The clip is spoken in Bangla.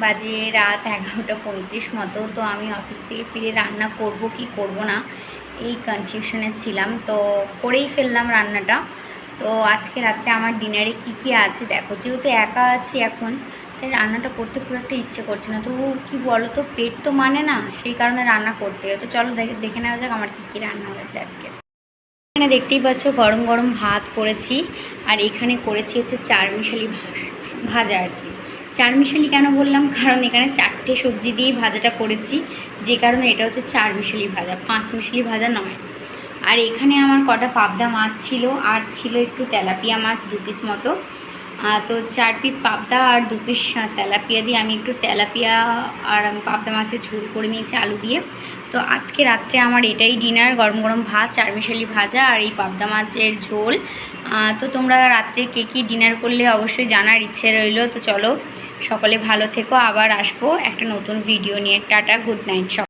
বাজে রাত 11:35 মতো। তো আমি অফিস থেকে ফিরে রান্না করব কি করব না এই কনফিউশনে ছিলাম, তো করেই ফেললাম রান্নাটা। তো আজকে রাত্রে আমার ডিনারে কি আছে দেখো, যেহেতু একা আছি এখন, তাই রান্নাটা করতে খুব একটা ইচ্ছে করছে না। তো কি বলো তো, পেট তো মানে না, সেই কারণে রান্না করতে হয়। তো চলো দেখে নেওয়া যাক আমার কি রান্না হয়েছে আজকে। এখানে দেখতেই পাচ্ছ গরম গরম ভাত করেছি, আর এখানে করেছি হচ্ছে চারমিশালি ভাজা আর কি। চারমিশালি কেন বললাম, কারণ এখানে 4টে সবজি দিয়েই ভাজাটা করেছি, যে কারণে এটা হচ্ছে চারমিশালি ভাজা, 5মিশালি ভাজা নয়। আর এখানে আমার কটা পাবদা মাছ ছিল, আর ছিল একটু তেলাপিয়া মাছ 2 পিস মতো। তো 4 পিস পাবদা আর 2 পিস তেলাপিয়া দিয়ে আমি একটু তেলাপিয়া আর পাবদা মাছের ঝোল করে নিয়েছি আলু দিয়ে। তো আজকে রাত্রে আমার এটাই ডিনার, গরম গরম ভাত, চারমিশালি ভাজা আর এই পাবদা মাছের ঝোল। তো তোমরা রাত্রে কে কী ডিনার করলে অবশ্যই জানার ইচ্ছে রইল। তো চলো সকলে ভালো থেকো, আবার আসবো একটা নতুন ভিডিও নিয়ে। Tata, good night.